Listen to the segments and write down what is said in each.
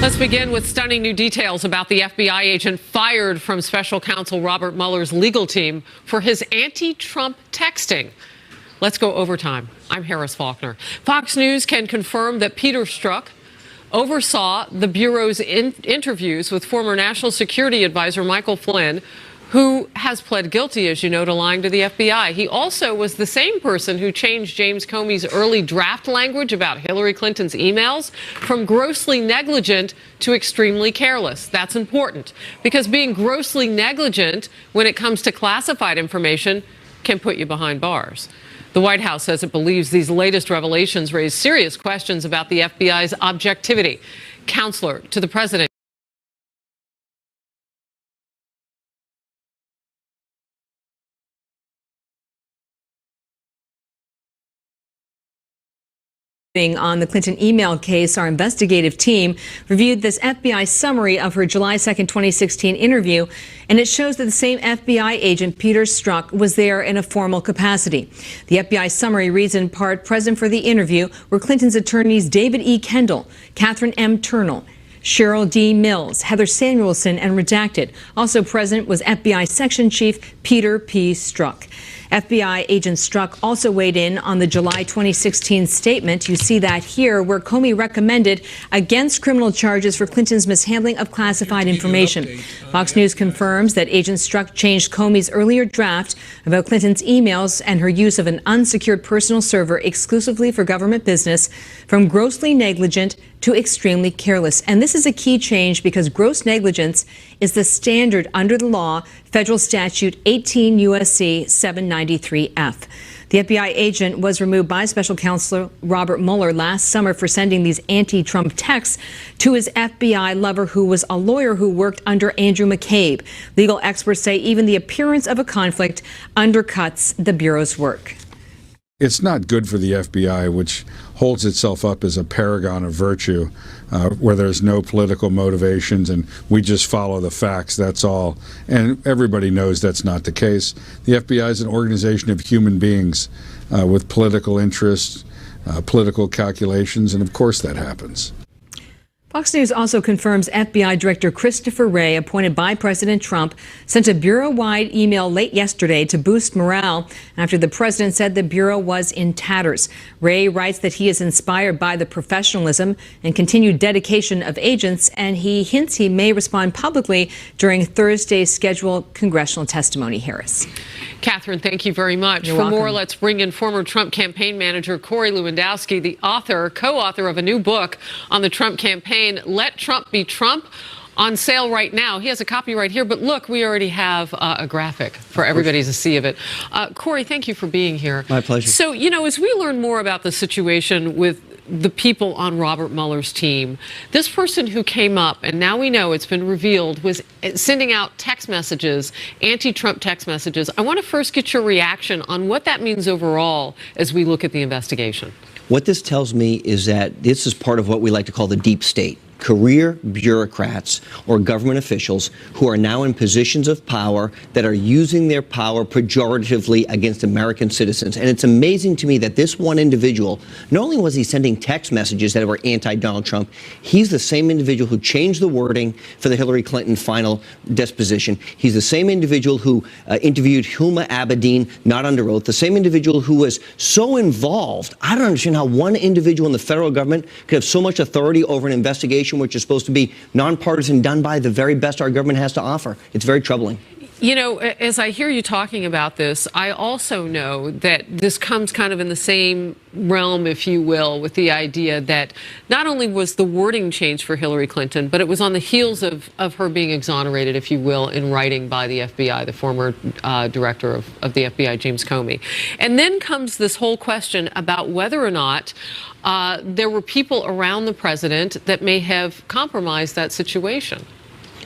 Let's begin with stunning new details about the FBI agent fired from special counsel Robert Mueller's legal team for his anti-Trump texting. Let's go overtime. I'm Harris Faulkner. Fox News can confirm that Peter Strzok oversaw the Bureau's interviews with former National Security Advisor Michael Flynn, who has pled guilty, as you know, to lying to the FBI. He also was the same person who changed James Comey's early draft language about Hillary Clinton's emails from grossly negligent to extremely careless. That's important, because being grossly negligent when it comes to classified information can put you behind bars. The White House says it believes these latest revelations raise serious questions about the FBI's objectivity. Counselor to the president on the Clinton email case, our investigative team reviewed this FBI summary of her July 2nd, 2016 interview, and it shows that the same FBI agent, Peter Strzok, was there in a formal capacity. The FBI summary reads in part, present for the interview were Clinton's attorneys David E. Kendall, Catherine M. Turnell, Cheryl D. Mills, Heather Samuelson, and redacted. Also present was FBI Section Chief Peter P. Strzok. FBI agent Strzok also weighed in on the July 2016 statement. You see that here, where Comey recommended against criminal charges for Clinton's mishandling of classified information. Fox News confirms that Agent Strzok changed Comey's earlier draft about Clinton's emails and her use of an unsecured personal server exclusively for government business from grossly negligent to extremely careless. And this is a key change because gross negligence is the standard under the law, federal statute 18 U.S.C. 793F. The FBI agent was removed by special counsel Robert Mueller last summer for sending these anti-Trump texts to his FBI lover, who was a lawyer who worked under Andrew McCabe. Legal experts say even the appearance of a conflict undercuts the Bureau's work. It's not good for the FBI, which holds itself up as a paragon of virtue, where there's no political motivations and we just follow the facts, that's all. And everybody knows that's not the case. The FBI is an organization of human beings with political interests, political calculations, and of course that happens. Fox News also confirms FBI Director Christopher Wray, appointed by President Trump, sent a Bureau-wide email late yesterday to boost morale after the president said the Bureau was in tatters. Wray writes that he is inspired by the professionalism and continued dedication of agents, and he hints he may respond publicly during Thursday's scheduled congressional testimony. Harris. Catherine, thank you very much. You're For welcome. more, let's bring in former Trump campaign manager Corey Lewandowski, the co-author of a new book on the Trump campaign, Let Trump Be Trump, on sale right now. He has a copy right here, but look, we already have a graphic for everybody to see of it. Corey, thank you for being here. My pleasure. So, you know, as we learn more about the situation with the people on Robert Mueller's team, this person who came up, and now we know it's been revealed, was sending out text messages, anti-Trump text messages. I want to first get your reaction on what that means overall as we look at the investigation. What this tells me is that this is part of what we like to call the deep state. Career bureaucrats or government officials who are now in positions of power that are using their power pejoratively against American citizens. And it's amazing to me that this one individual, not only was he sending text messages that were anti-Donald Trump, he's the same individual who changed the wording for the Hillary Clinton final disposition. He's the same individual who interviewed Huma Abedin, not under oath, the same individual who was so involved. I don't understand how one individual in the federal government could have so much authority over an investigation which is supposed to be nonpartisan, done by the very best our government has to offer. It's very troubling. You know, as I hear you talking about this, I also know that this comes kind of in the same realm, if you will, with the idea that not only was the wording changed for Hillary Clinton, but it was on the heels of her being exonerated, if you will, in writing by the FBI, the former director of the FBI, James Comey. And then comes this whole question about whether or not there were people around the president that may have compromised that situation.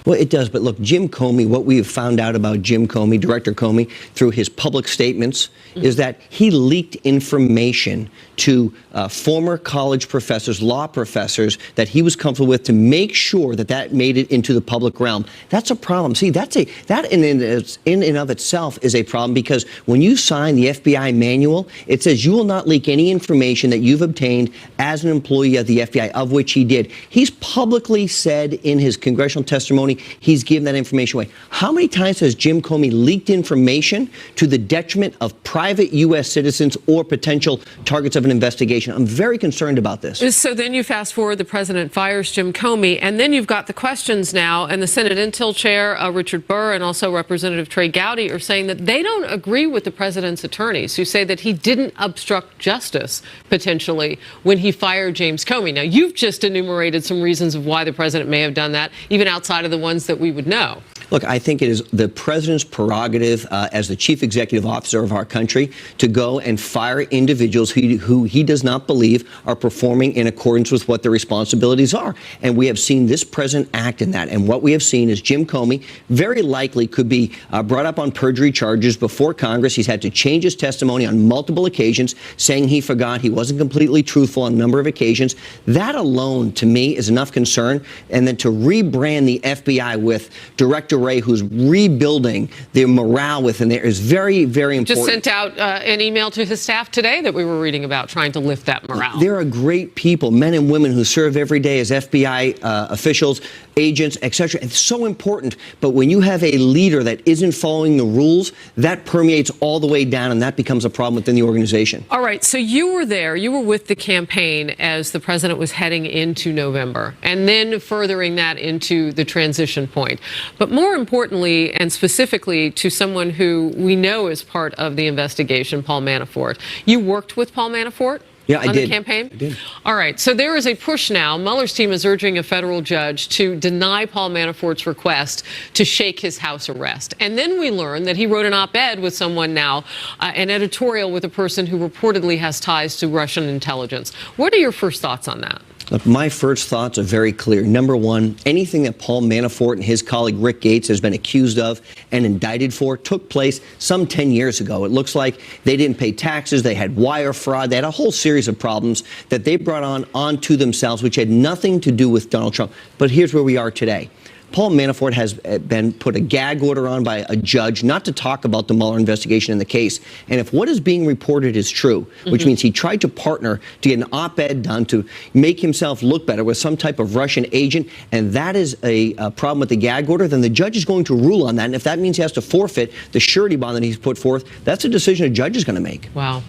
Well, it does. But look, Jim Comey, what we have found out about Jim Comey, Director Comey, through his public statements, is that he leaked information to former college professors, law professors, that he was comfortable with to make sure that that made it into the public realm. That's a problem. See, that in and of itself is a problem, because when you sign the FBI manual, it says you will not leak any information that you've obtained as an employee of the FBI, of which he did. He's publicly said in his congressional testimony he's given that information away. How many times has Jim Comey leaked information to the detriment of private U.S. citizens or potential targets of an investigation? I'm very concerned about this. So then you fast forward, the president fires Jim Comey, and then you've got the questions now, and the Senate Intel Chair, Richard Burr, and also Representative Trey Gowdy are saying that they don't agree with the president's attorneys, who say that he didn't obstruct justice, potentially, when he fired James Comey. Now, you've just enumerated some reasons of why the president may have done that, even outside of the ones that we would know. Look, I think it is the president's prerogative as the chief executive officer of our country to go and fire individuals who he does not believe are performing in accordance with what their responsibilities are. And we have seen this president act in that. And what we have seen is Jim Comey very likely could be brought up on perjury charges before Congress. He's had to change his testimony on multiple occasions, saying he forgot, he wasn't completely truthful on a number of occasions. That alone, to me, is enough concern. And then to rebrand the FBI with Director Wray, who's rebuilding the morale within there, is very, very important. Just sent out an email to his staff today that we were reading about, trying to lift that morale. There are great people, men and women, who serve every day as FBI officials, agents, etc. It's so important. But when you have a leader that isn't following the rules, that permeates all the way down, and that becomes a problem within the organization. All right. So you were there. You were with the campaign as the president was heading into November, and then furthering that into the transition point. But more importantly, and specifically to someone who we know is part of the investigation, Paul Manafort, you worked with Paul Manafort? Yeah, I did. On the campaign? I did. All right. So there is a push now. Mueller's team is urging a federal judge to deny Paul Manafort's request to shake his house arrest. And then we learn that he wrote an op-ed with someone now, an editorial with a person who reportedly has ties to Russian intelligence. What are your first thoughts on that? Look, my first thoughts are very clear. Number one, anything that Paul Manafort and his colleague Rick Gates has been accused of and indicted for took place some 10 years ago. It looks like they didn't pay taxes, they had wire fraud, they had a whole series of problems that they brought onto themselves, which had nothing to do with Donald Trump. But here's where we are today. Paul Manafort has been put a gag order on by a judge not to talk about the Mueller investigation in the case. And if what is being reported is true, which means he tried to partner to get an op-ed done to make himself look better with some type of Russian agent, and that is a problem with the gag order, then the judge is going to rule on that. And if that means he has to forfeit the surety bond that he's put forth, that's a decision a judge is going to make. Wow.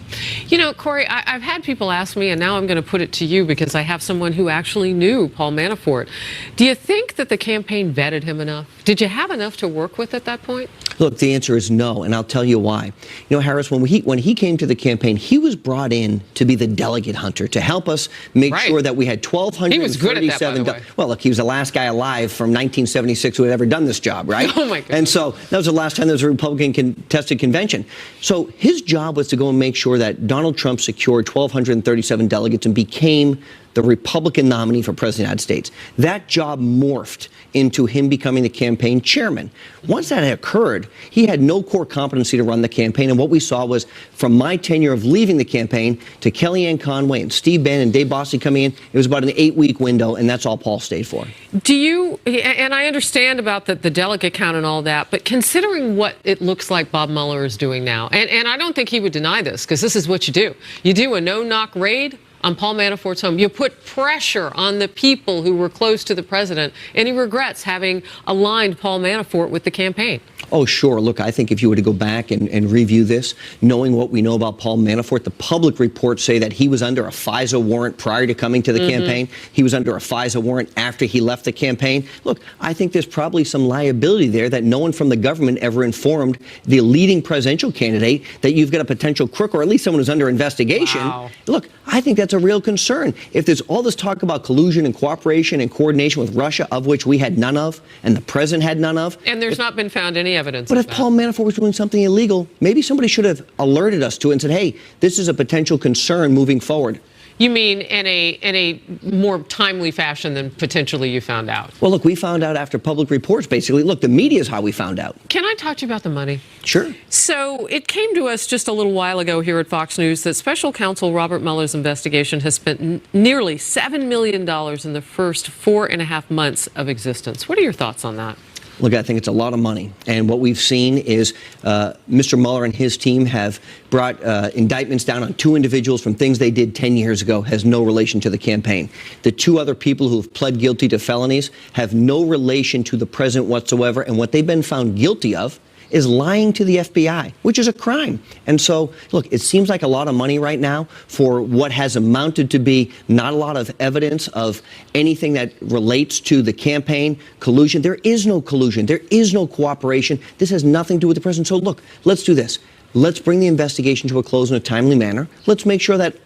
You know, Corey, I've had people ask me, and now I'm going to put it to you because I have someone who actually knew Paul Manafort. Do you think that the campaign vetted him enough? Did you have enough to work with at that point? Look, the answer is no, and I'll tell you why. You know, Harris, when he came to the campaign, he was brought in to be the delegate hunter, to help us make sure that we had 1,237. He was good at that, by the way. Well, look, he was the last guy alive from 1976 who had ever done this job, right? Oh, my goodness. And so that was the last time there was a Republican contested convention. So his job was to go and make sure that Donald Trump secured 1,237 delegates and became the Republican nominee for President of the United States. That job morphed into him becoming the campaign chairman. Once that had occurred, he had no core competency to run the campaign. And what we saw was, from my tenure of leaving the campaign to Kellyanne Conway and Steve Bannon and Dave Bosse coming in, it was about an 8-week window, and that's all Paul stayed for. Do you, and I understand about the delegate count and all that, but considering what it looks like Bob Mueller is doing now, and I don't think he would deny this, because this is what you do. You do a no-knock raid on Paul Manafort's home. You put pressure on the people who were close to the president, and he regrets having aligned Paul Manafort with the campaign. Oh, sure. Look, I think if you were to go back and review this, knowing what we know about Paul Manafort, the public reports say that he was under a FISA warrant prior to coming to the campaign. He was under a FISA warrant after he left the campaign. Look, I think there's probably some liability there that no one from the government ever informed the leading presidential candidate that you've got a potential crook, or at least someone who's under investigation. Wow. Look, I think that's a real concern. If there's all this talk about collusion and cooperation and coordination with Russia, of which we had none of, and the president had none of. And there's not been found any evidence. But of if that. Paul Manafort was doing something illegal, maybe somebody should have alerted us to it and said, hey, this is a potential concern moving forward. You mean in a more timely fashion than potentially you found out? Well, look, we found out after public reports, basically. Look, the media is how we found out. Can I talk to you about the money? Sure. So it came to us just a little while ago here at Fox News that special counsel Robert Mueller's investigation has spent nearly $7 million in the first 4.5 months of existence. What are your thoughts on that? Look, I think it's a lot of money. And what we've seen is Mr. Mueller and his team have brought indictments down on 2 individuals from things they did 10 years ago, has no relation to the campaign. The 2 other people who have pled guilty to felonies have no relation to the president whatsoever. And what they've been found guilty of is lying to the FBI, which is a crime. And so, look, it seems like a lot of money right now for what has amounted to be not a lot of evidence of anything that relates to the campaign collusion. There is no collusion. There is no cooperation. This has nothing to do with the president. So, look, let's do this. Let's bring the investigation to a close in a timely manner. Let's make sure that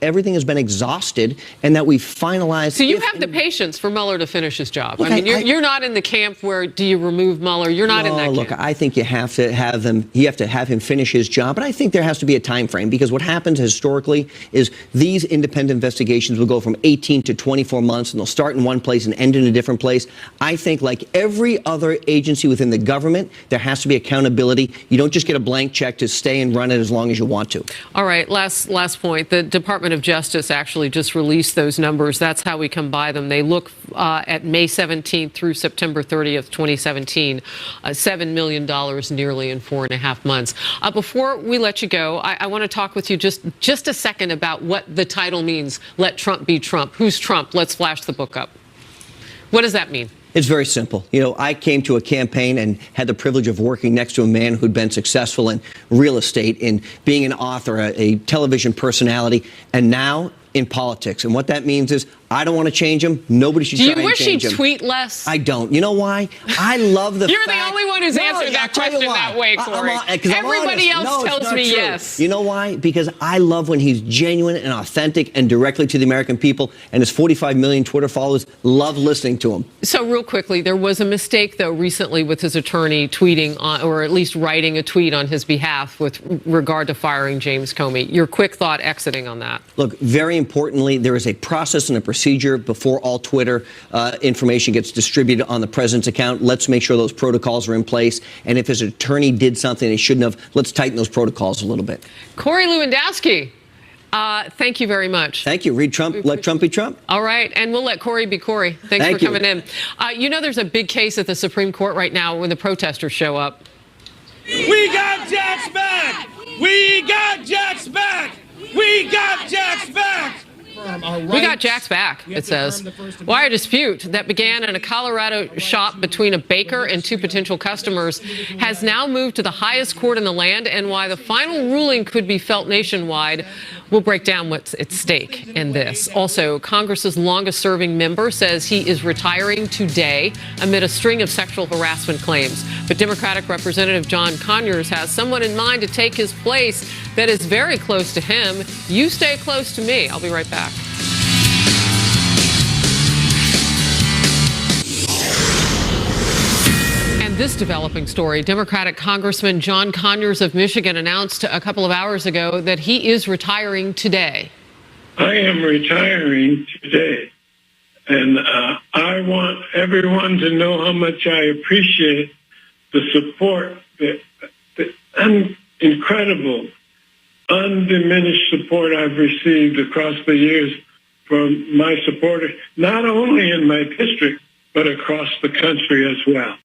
everything has been exhausted and that we've finalized. So you have the patience for Mueller to finish his job. Look, I mean, you're not in the camp where do you remove Mueller? You're not in that camp. Look, I think you have to have them. You have to have him finish his job, but I think there has to be a time frame because what happens historically is these independent investigations will go from 18 to 24 months, and they'll start in one place and end in a different place. I think, like every other agency within the government, there has to be accountability. You don't just get a blank check to stay and run it as long as you want to. All right, last point. The Department of Justice actually just released those numbers. That's how we come by them. They look at May 17th through September 30th, 2017, $7 million nearly in 4.5 months. Before we let you go, I want to talk with you just a second about what the title means, Let Trump Be Trump. Who's Trump? Let's flash the book up. What does that mean? It's very simple. You know, I came to a campaign and had the privilege of working next to a man who'd been successful in real estate, in being an author, a television personality, and now in politics. And what that means is I don't want to change him. Nobody should try and change him. Do you wish he'd tweet less? I don't. You know why? I love the You're fact... the only one who's answered that question that way, Corey. Everybody else tells me yes. You know why? Because I love when he's genuine and authentic and directly to the American people, and his 45 million Twitter followers love listening to him. So real quickly, there was a mistake, though, recently with his attorney tweeting, or at least writing a tweet on his behalf with regard to firing James Comey. Your quick thought exiting on that. Look, very importantly, there is a process and a procedure before all Twitter information gets distributed on the president's account. Let's make sure those protocols are in place. And if his attorney did something they shouldn't have, let's tighten those protocols a little bit. Corey Lewandowski, thank you very much. Thank you. Read Trump, let Trump be Trump. All right. And we'll let Corey be Corey. Thanks for coming in. You know, there's a big case at the Supreme Court right now when the protesters show up. We got Jack's back! We got Jack's back! We got Jack's back! We got Jack's back, it says. Why a dispute that began in a Colorado shop between a baker and 2 potential customers has now moved to the highest court in the land, and why the final ruling could be felt nationwide. We'll break down what's at stake in this. Also, Congress's longest-serving member says he is retiring today amid a string of sexual harassment claims. But Democratic Representative John Conyers has someone in mind to take his place that is very close to him. You stay close to me. I'll be right back. This developing story, Democratic Congressman John Conyers of Michigan announced a couple of hours ago that he is retiring today. I am retiring today, and I want everyone to know how much I appreciate the support, the incredible, undiminished support I've received across the years from my supporters, not only in my district, but across the country as well.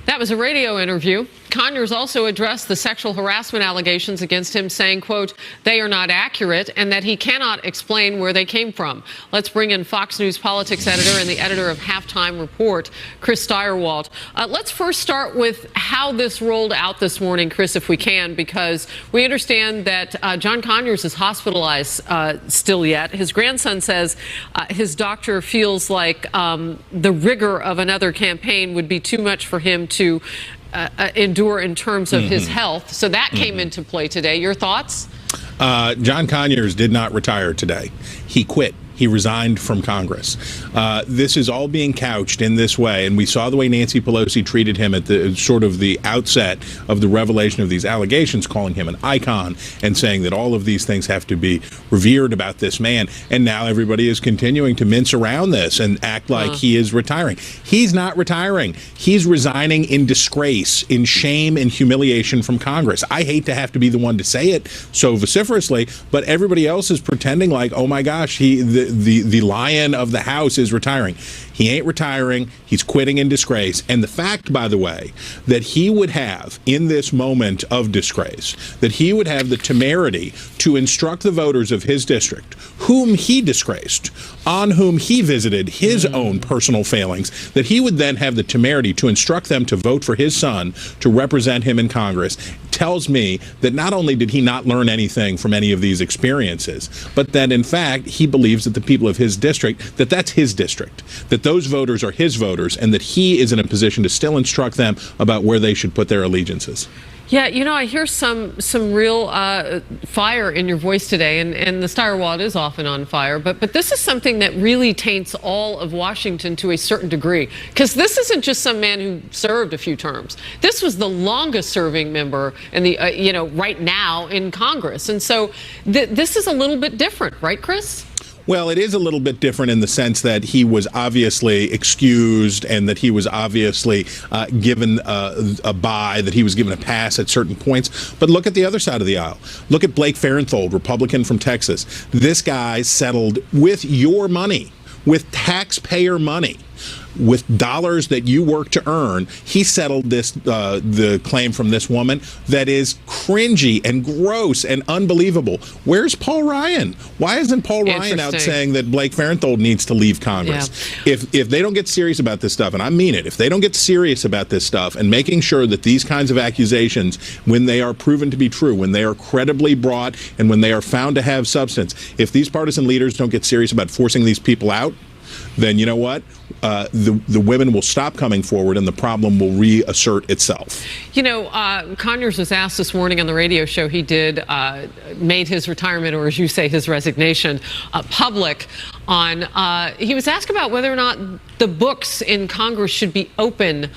That was a radio interview. Conyers also addressed the sexual harassment allegations against him, saying, quote, they are not accurate and that he cannot explain where they came from. Let's bring in Fox News politics editor and the editor of Halftime Report, Chris Steyerwalt. Let's first start with how this rolled out this morning, Chris, if we can, because we understand that John Conyers is hospitalized still yet. His grandson says his doctor feels like the rigor of another campaign would be too much for him to endure in terms of his health. So that came into play today. Your thoughts? John Conyers did not retire today. He quit. he resigned from Congress. This is all being couched in this way, and we saw the way Nancy Pelosi treated him at the sort of the outset of the revelation of these allegations, calling him an icon and saying that all of these things have to be revered about this man. And now everybody is continuing to mince around this and act like he is retiring. He's not retiring. He's resigning in disgrace, in shame and humiliation from Congress. I hate to have to be the one to say it so vociferously, but everybody else is pretending like, oh my gosh, the lion of the house is retiring. He ain't retiring. He's quitting in disgrace. And the fact, by the way, that he would have, in this moment of disgrace, that he would have the temerity to instruct the voters of his district, whom he disgraced, on whom he visited his own personal failings, that he would then have the temerity to instruct them to vote for his son to represent him in Congress, tells me that not only did he not learn anything from any of these experiences, but that in fact he believes that the people of his district, that that's his district, that those voters are his voters, and that he is in a position to still instruct them about where they should put their allegiances. Yeah, you know, I hear some real fire in your voice today, and the Steyr-Walt is often on fire, but this is something that really taints all of Washington to a certain degree, because this isn't just some man who served a few terms. This was the longest serving member in the, right now in Congress. And so this is a little bit different, right, Chris? Well, it is a little bit different in the sense that he was obviously excused and that he was obviously given a bye, that he was given a pass at certain points. But look at the other side of the aisle. Look at Blake Farenthold, Republican from Texas. This guy settled with your money, with taxpayer money, with dollars that you work to earn. He settled this, the claim from this woman that is cringy and gross and unbelievable. Where's Paul Ryan? Why isn't Paul Ryan out saying that Blake Farenthold needs to leave Congress? Yeah. If they don't get serious about this stuff, and I mean it, if they don't get serious about this stuff and making sure that these kinds of accusations, when they are proven to be true, when they are credibly brought, and when they are found to have substance, if these partisan leaders don't get serious about forcing these people out, then you know what? The women will stop coming forward and the problem will reassert itself. You know, Conyers was asked this morning on the radio show, he did, made his retirement, or as you say, his resignation, public on, he was asked about whether or not the books in Congress should be open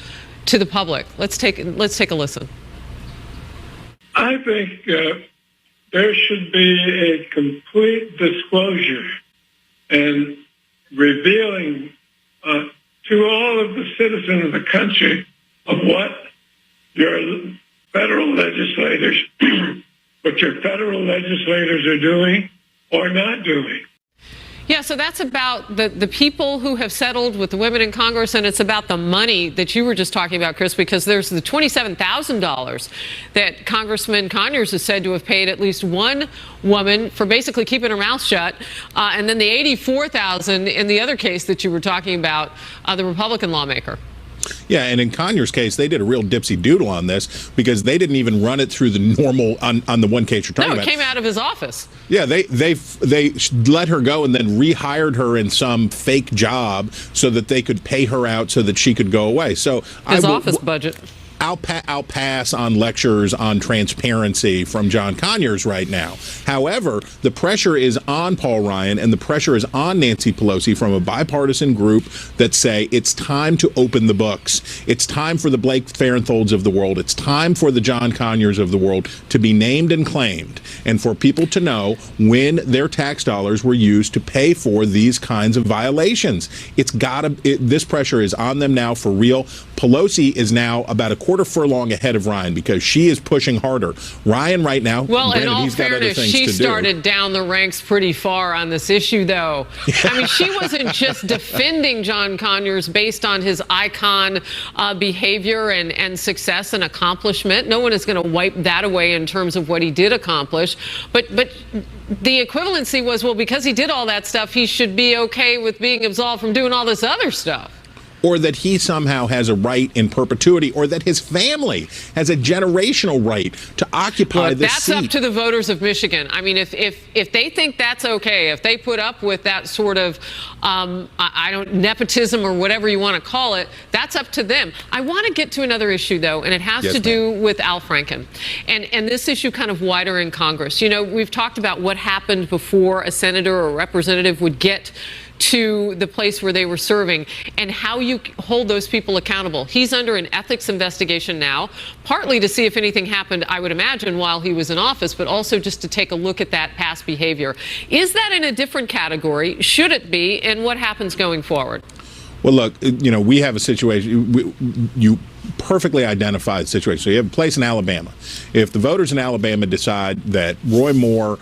to the public. Let's take a listen. I think there should be a complete disclosure and revealing to all of the citizens of the country of what your federal legislators are doing or not doing. Yeah, so that's about the people who have settled with the women in Congress, and it's about the money that you were just talking about, Chris, because there's the $27,000 that Congressman Conyers is said to have paid at least one woman for basically keeping her mouth shut, and then the $84,000 in the other case that you were talking about, the Republican lawmaker. Yeah, and in Conyers' case, they did a real dipsy doodle on this because they didn't even run it through the normal on the one case you're talking about. No, it came out of his office. Yeah, they let her go and then rehired her in some fake job so that they could pay her out so that she could go away. So his office budget. I'll pass on lectures on transparency from John Conyers right now. However, the pressure is on Paul Ryan and the pressure is on Nancy Pelosi from a bipartisan group that say it's time to open the books. It's time for the Blake Farentholds of the world. It's time for the John Conyers of the world to be named and claimed, and for people to know when their tax dollars were used to pay for these kinds of violations. This pressure is on them now for real. Pelosi is now about a quarter furlong ahead of Ryan because she is pushing harder. Ryan right now, well, granted, in all he's got other fairness, things she to started down the ranks pretty far on this issue, though. I mean, she wasn't just defending John Conyers based on his icon behavior and success and accomplishment. No one is going to wipe that away in terms of what he did accomplish. But the equivalency was, well, because he did all that stuff, he should be okay with being absolved from doing all this other stuff. or that he somehow has a right in perpetuity, or that his family has a generational right to occupy this seat. That's up to the voters of Michigan. I mean, if they think that's okay, if they put up with that sort of nepotism or whatever you want to call it, that's up to them. I want to get to another issue, though, and it has to do with Al Franken. And this issue kind of wider in Congress. You know, we've talked about what happened before a senator or a representative would get to the place where they were serving and how you hold those people accountable. He's under an ethics investigation now, partly to see if anything happened, I would imagine, while he was in office, but also just to take a look at that past behavior. Is that in a different category? Should it be? And what happens going forward? Well, look, you know, we have a situation. You perfectly identify the situation. So you have a place in Alabama. If the voters in Alabama decide that Roy Moore,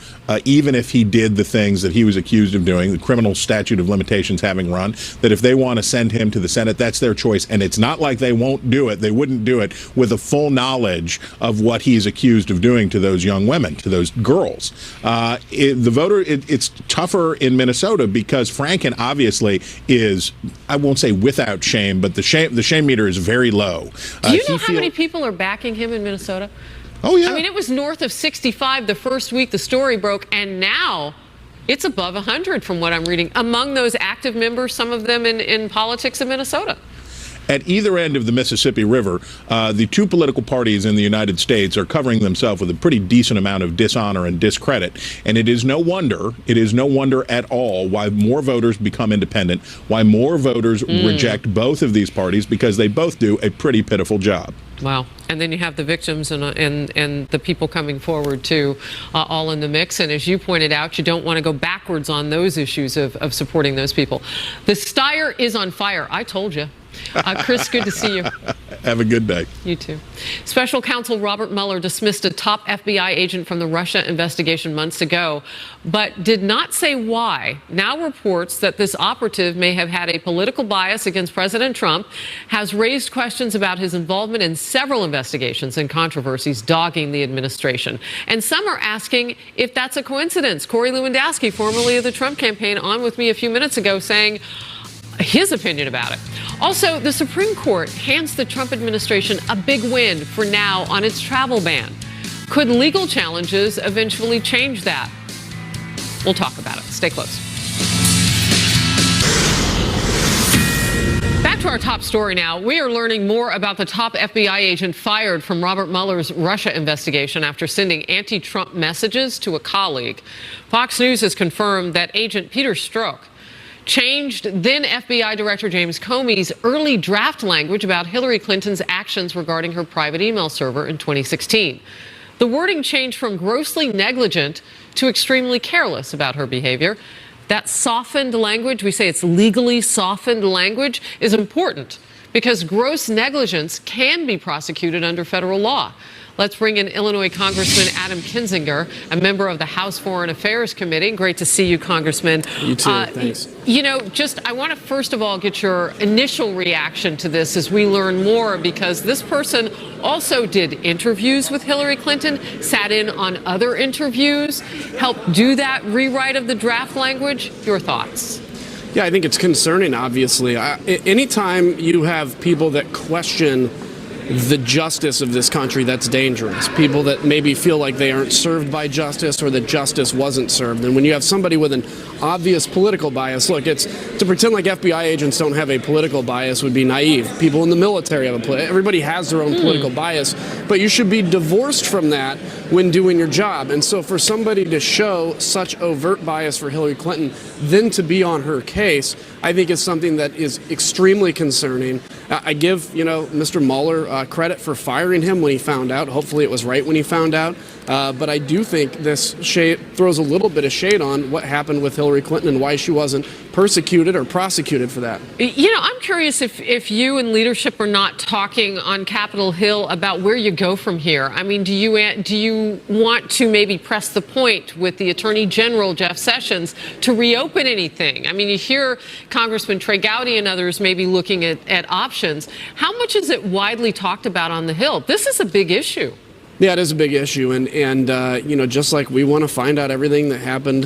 even if he did the things that he was accused of doing, the criminal statute of limitations having run, that if they want to send him to the Senate, that's their choice. And it's not like they won't do it. They wouldn't do it with a full knowledge of what he's accused of doing to those young women, to those girls. It's tougher in Minnesota because Franken obviously is, I won't say without shame, but the shame meter is very low. Do you know how many people are backing him in Minnesota? Oh, yeah. I mean, it was north of 65 the first week the story broke, and now it's above 100 from what I'm reading. Among those active members, some of them in politics in Minnesota. At either end of the Mississippi River, the two political parties in the United States are covering themselves with a pretty decent amount of dishonor and discredit. And it is no wonder at all why more voters become independent, why more voters reject both of these parties, because they both do a pretty pitiful job. Wow. And then you have the victims and the people coming forward, too, all in the mix. And as you pointed out, you don't want to go backwards on those issues of supporting those people. The Steyer is on fire. I told you. Chris, good to see you. Have a good day. You too. Special counsel Robert Mueller dismissed a top FBI agent from the Russia investigation months ago, but did not say why. Now reports that this operative may have had a political bias against President Trump, has raised questions about his involvement in several investigations and controversies dogging the administration. And some are asking if that's a coincidence. Corey Lewandowski, formerly of the Trump campaign, on with me a few minutes ago saying his opinion about it. Also, the Supreme Court hands the Trump administration a big win for now on its travel ban. Could legal challenges eventually change that? We'll talk about it. Stay close. Back to our top story now. We are learning more about the top FBI agent fired from Robert Mueller's Russia investigation after sending anti-Trump messages to a colleague. Fox News has confirmed that Agent Peter Strzok changed then FBI Director James Comey's early draft language about Hillary Clinton's actions regarding her private email server in 2016. The wording changed from grossly negligent to extremely careless about her behavior. That softened language, we say it's legally softened language, is important because gross negligence can be prosecuted under federal law. Let's bring in Illinois Congressman Adam Kinzinger, a member of the House Foreign Affairs Committee. Great to see you, Congressman. You too, thanks. You know, I want to first of all get your initial reaction to this as we learn more, because this person also did interviews with Hillary Clinton, sat in on other interviews, helped do that rewrite of the draft language. Your thoughts? Yeah, I think it's concerning, obviously. Anytime you have people that question the justice of this country, that's dangerous. People that maybe feel like they aren't served by justice or that justice wasn't served. And when you have somebody with an obvious political bias, look, it's to pretend like FBI agents don't have a political bias would be naive. People in the military have everybody has their own political bias, but you should be divorced from that when doing your job. And so for somebody to show such overt bias for Hillary Clinton, then to be on her case, I think is something that is extremely concerning. I give, Mr. Mueller credit for firing him when he found out. Hopefully it was right when he found out. But I do think this throws a little bit of shade on what happened with Hillary Clinton and why she wasn't persecuted or prosecuted for that. I'm curious if you and leadership are not talking on Capitol Hill about where you go from here. I mean, do you want to maybe press the point with the Attorney General, Jeff Sessions, to reopen anything? I mean, you hear Congressman Trey Gowdy and others maybe looking at options. How much is it widely talked about on the Hill? This is a big issue. Yeah, it is a big issue, and just like we want to find out everything that happened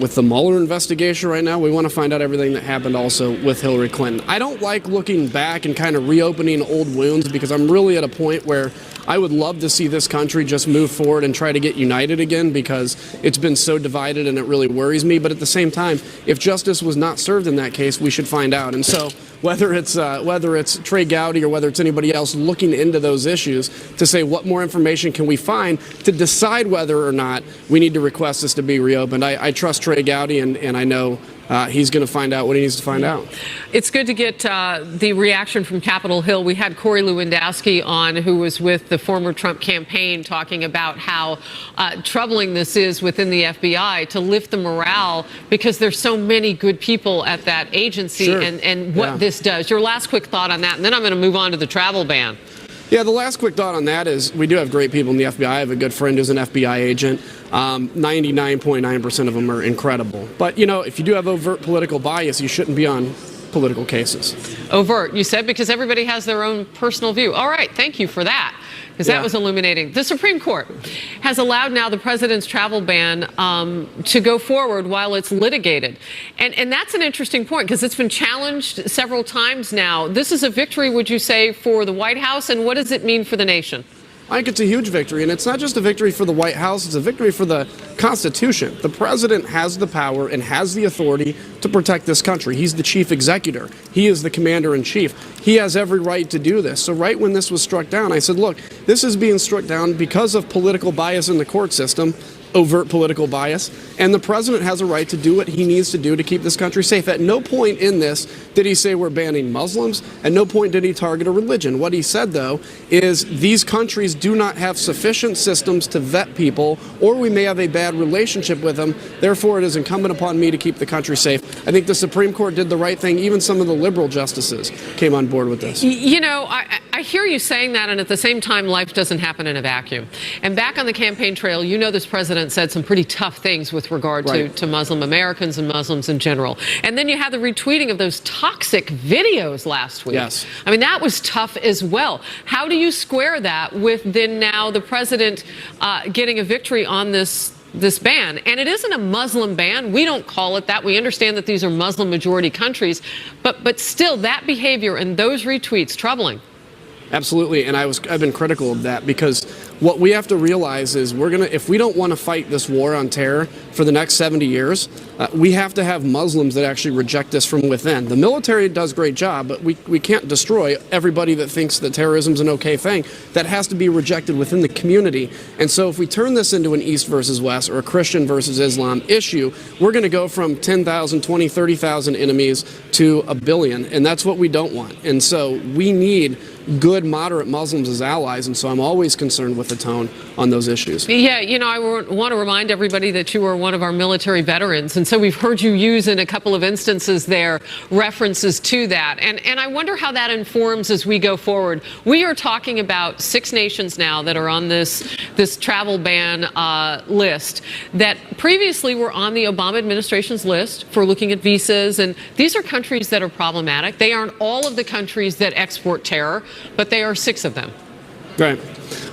with the Mueller investigation right now, we want to find out everything that happened also with Hillary Clinton. I don't like looking back and kind of reopening old wounds, because I'm really at a point where I would love to see this country just move forward and try to get united again, because it's been so divided and it really worries me. But at the same time, if justice was not served in that case, we should find out. And so whether it's Trey Gowdy or whether it's anybody else looking into those issues to say what more information can we find to decide whether or not we need to request this to be reopened. I trust Trey Gowdy, and I know he's going to find out what he needs to find out. It's good to get the reaction from Capitol Hill. We had Corey Lewandowski on, who was with the former Trump campaign, talking about how troubling this is within the FBI to lift the morale, because there's so many good people at that agency. Sure. and what this does. Your last quick thought on that, and then I'm going to move on to the travel ban. Yeah, the last quick thought on that is we do have great people in the FBI. I have a good friend who's an FBI agent. 99.9% of them are incredible. But, if you do have overt political bias, you shouldn't be on political cases. Overt, you said, because everybody has their own personal view. All right, thank you for that, because that was illuminating. The Supreme Court has allowed now the president's travel ban to go forward while it's litigated. And that's an interesting point, because it's been challenged several times now. This is a victory, would you say, for the White House, and what does it mean for the nation? I think it's a huge victory, and it's not just a victory for the White House, it's a victory for the Constitution. The president has the power and has the authority to protect this country. He's the chief executor. He is the commander-in-chief. He has every right to do this. So right when this was struck down, I said, look, this is being struck down because of political bias in the court system, overt political bias, and the president has a right to do what he needs to do to keep this country safe. At no point in this did he say we're banning Muslims. At no point did he target a religion. What he said, though, is these countries do not have sufficient systems to vet people, or we may have a bad relationship with them. Therefore, it is incumbent upon me to keep the country safe. I think the Supreme Court did the right thing. Even some of the liberal justices came on board with this. I hear you saying that, and at the same time, life doesn't happen in a vacuum. And back on the campaign trail, this president said some pretty tough things with regard to Muslim Americans and Muslims in general. And then you had the retweeting of those toxic videos last week. Yes. I mean, that was tough as well. How do you square that with then now the president getting a victory on this ban? And it isn't a Muslim ban. We don't call it that. We understand that these are Muslim majority countries, but still, that behavior and those retweets, troubling. Absolutely, and I've been critical of that, because what we have to realize is if we don't want to fight this war on terror for the next 70 years, we have to have Muslims that actually reject this from within. The military does a great job, but we can't destroy everybody that thinks that terrorism is an okay thing. That has to be rejected within the community. And so if we turn this into an East versus West or a Christian versus Islam issue, we're going to go from 10,000, 20, 30,000 enemies to 1 billion, and that's what we don't want. And so we need good, moderate Muslims as allies, and so I'm always concerned with the tone on those issues. Yeah, I want to remind everybody that you are one of our military veterans, and so we've heard you use in a couple of instances there references to that, and I wonder how that informs as we go forward. We are talking about 6 nations now that are on this travel ban list that previously were on the Obama administration's list for looking at visas, and these are countries that are problematic. They aren't all of the countries that export terror, but they are 6 of them. Right.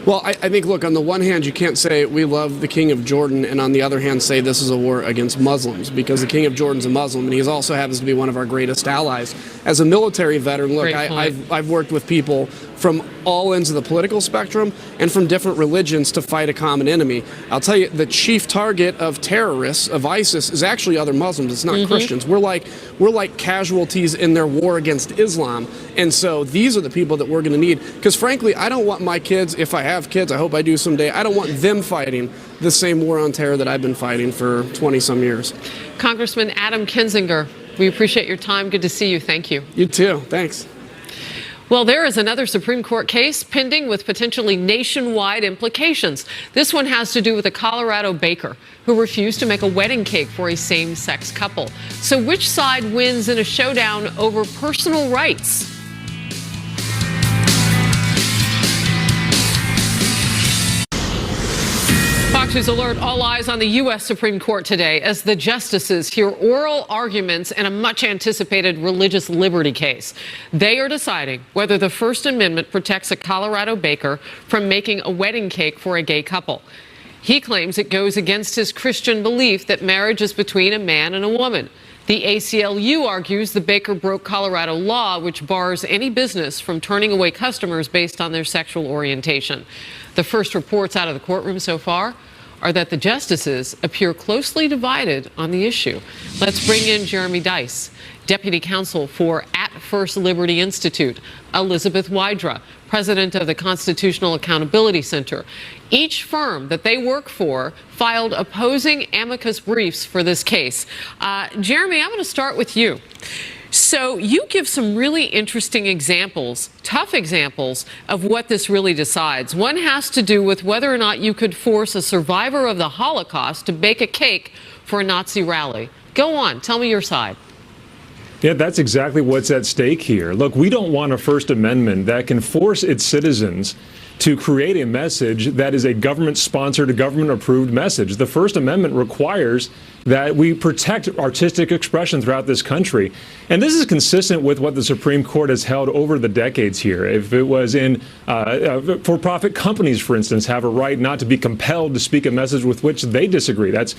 Well, I think, look, on the one hand, you can't say we love the King of Jordan, and on the other hand, say this is a war against Muslims, because the King of Jordan's a Muslim, and he also happens to be one of our greatest allies. As a military veteran, look, I've worked with people from all ends of the political spectrum and from different religions to fight a common enemy. I'll tell you, the chief target of terrorists, of ISIS, is actually other Muslims. It's not Christians. We're like casualties in their war against Islam. And so these are the people that we're going to need. Because frankly, I don't want my kids, if I have kids, I hope I do someday, I don't want them fighting the same war on terror that I've been fighting for 20-some years. Congressman Adam Kinzinger, we appreciate your time. Good to see you. Thank you. You too. Thanks. Well, there is another Supreme Court case pending with potentially nationwide implications. This one has to do with a Colorado baker who refused to make a wedding cake for a same-sex couple. So which side wins in a showdown over personal rights? Fox News Alert, all eyes on the U.S. Supreme Court today as the justices hear oral arguments in a much-anticipated religious liberty case. They are deciding whether the First Amendment protects a Colorado baker from making a wedding cake for a gay couple. He claims it goes against his Christian belief that marriage is between a man and a woman. The ACLU argues the baker broke Colorado law, which bars any business from turning away customers based on their sexual orientation. The first reports out of the courtroom so far are that the justices appear closely divided on the issue. Let's bring in Jeremy Dice, Deputy Counsel for At First Liberty Institute, Elizabeth Wydra, President of the Constitutional Accountability Center. Each firm that they work for filed opposing amicus briefs for this case. Jeremy, I'm going to start with you. So you give some really interesting examples, tough examples, of what this really decides. One has to do with whether or not you could force a survivor of the Holocaust to bake a cake for a Nazi rally. Go on, tell me your side. Yeah, that's exactly what's at stake here. Look, we don't want a First Amendment that can force its citizens to create a message that is a government-sponsored, government-approved message. The First Amendment requires that we protect artistic expression throughout this country. And this is consistent with what the Supreme Court has held over the decades here. If it was in for-profit companies, for instance, have a right not to be compelled to speak a message with which they disagree. That's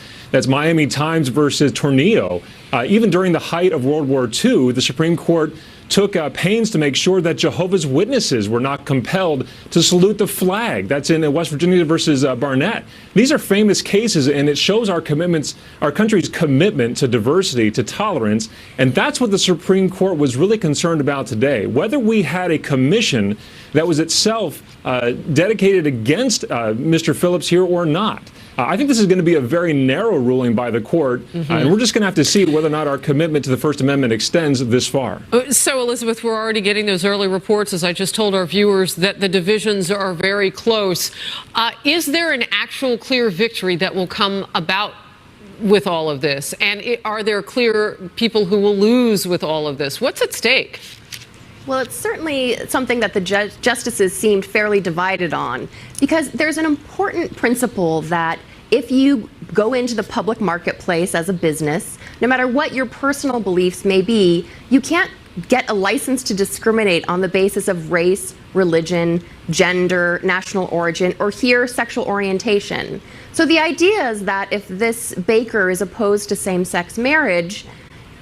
Miami Times versus Tornillo. Even during the height of World War II, the Supreme Court took pains to make sure that Jehovah's Witnesses were not compelled to salute the flag. That's in West Virginia versus Barnett. These are famous cases, and it shows our country's commitment to diversity, to tolerance, and that's what the Supreme Court was really concerned about today. Whether we had a commission that was itself dedicated against Mr. Phillips here or not. I think this is going to be a very narrow ruling by the court, and we're just going to have to see whether or not our commitment to the First Amendment extends this far. So, Elizabeth, we're already getting those early reports, as I just told our viewers, that the divisions are very close. Is there an actual clear victory that will come about with all of this? And are there clear people who will lose with all of this? What's at stake? Well, it's certainly something that the justices seemed fairly divided on, because there's an important principle that if you go into the public marketplace as a business, no matter what your personal beliefs may be, you can't get a license to discriminate on the basis of race, religion, gender, national origin, or here sexual orientation. So the idea is that if this baker is opposed to same-sex marriage,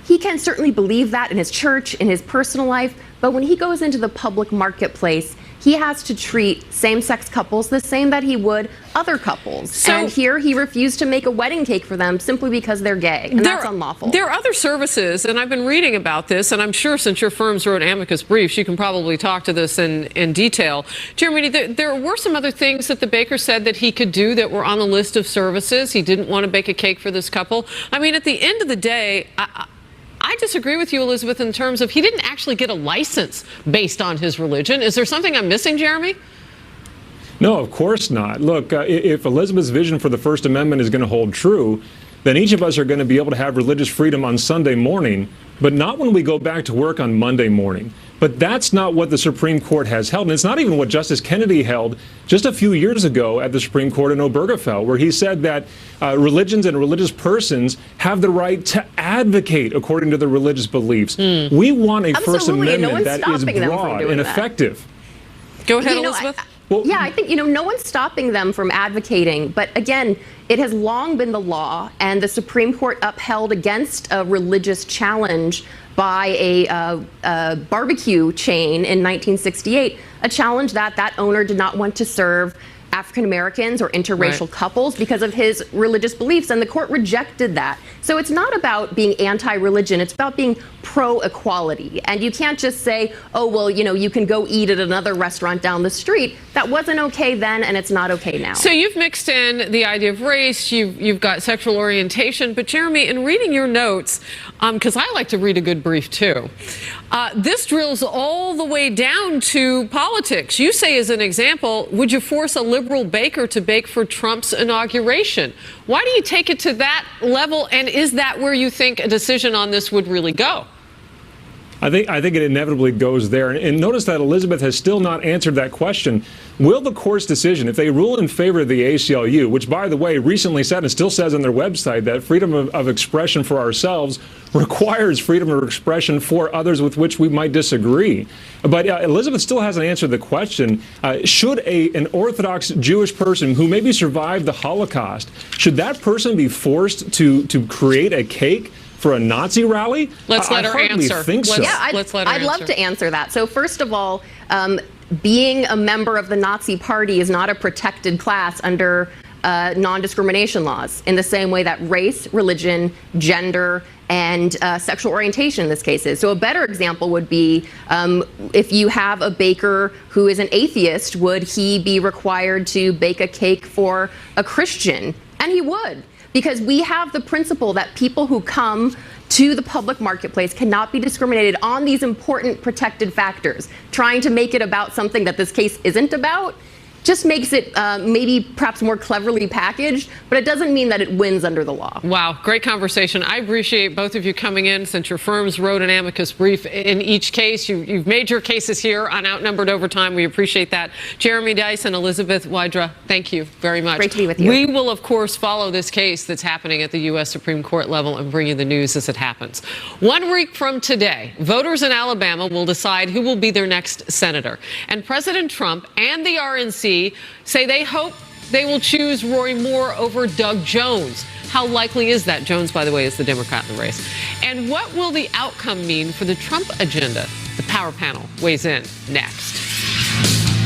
he can certainly believe that in his church, in his personal life, but when he goes into the public marketplace, he has to treat same-sex couples the same that he would other couples. And here he refused to make a wedding cake for them simply because they're gay, and that's unlawful. There are other services, and I've been reading about this, and I'm sure since your firms wrote amicus briefs, you can probably talk to this in detail. Jeremy, there were some other things that the baker said that he could do that were on the list of services. He didn't want to bake a cake for this couple. I mean, at the end of the day, I disagree with you, Elizabeth, in terms of he didn't actually get a license based on his religion. Is there something I'm missing, Jeremy? No, of course not. Look, if Elizabeth's vision for the First Amendment is going to hold true, then each of us are going to be able to have religious freedom on Sunday morning, but not when we go back to work on Monday morning. But that's not what the Supreme Court has held. And it's not even what Justice Kennedy held just a few years ago at the Supreme Court in Obergefell, where he said that religions and religious persons have the right to advocate according to their religious beliefs. We want a First Amendment that is broad and effective. Go ahead, Elizabeth. Yeah, I think, no one's stopping them from advocating. But again, it has long been the law, and the Supreme Court upheld against a religious challenge by a barbecue chain in 1968, a challenge that owner did not want to serve African Americans or interracial couples because of his religious beliefs, and the court rejected that. So it's not about being anti-religion, it's about being pro-equality. And you can't just say, oh, well, you can go eat at another restaurant down the street. That wasn't okay then, and it's not okay now. So you've mixed in the idea of race, you've got sexual orientation, but Jeremy, in reading your notes, because I like to read a good brief too, this drills all the way down to politics. You say, as an example, would you force a liberal baker to bake for Trump's inauguration? Why do you take it to that level, and is that where you think a decision on this would really go? I think it inevitably goes there. And notice that Elizabeth has still not answered that question. Will the court's decision, if they rule in favor of the ACLU, which, by the way, recently said and still says on their website that freedom of expression for ourselves requires freedom of expression for others with which we might disagree. But Elizabeth still hasn't answered the question, should an Orthodox Jewish person who maybe survived the Holocaust, should that person be forced to create a cake for a Nazi rally? Let's let her answer. Think so. Yeah, I'd love to answer that. So first of all, being a member of the Nazi Party is not a protected class under non-discrimination laws, in the same way that race, religion, gender, and sexual orientation in this case is. So a better example would be if you have a baker who is an atheist, would he be required to bake a cake for a Christian? And he would, because we have the principle that people who come to the public marketplace cannot be discriminated on these important protected factors. Trying to make it about something that this case isn't about just makes it maybe perhaps more cleverly packaged, but it doesn't mean that it wins under the law. Wow, great conversation. I appreciate both of you coming in since your firms wrote an amicus brief in each case. You've made your cases here on Outnumbered Overtime. We appreciate that. Jeremy Dice and Elizabeth Wydra, thank you very much. Great to be with you. We will, of course, follow this case that's happening at the U.S. Supreme Court level and bring you the news as it happens. 1 week from today, voters in Alabama will decide who will be their next senator. And President Trump and the RNC say they hope they will choose Roy Moore over Doug Jones. How likely is that? Jones, by the way, is the Democrat in the race. And what will the outcome mean for the Trump agenda? The Power Panel weighs in next.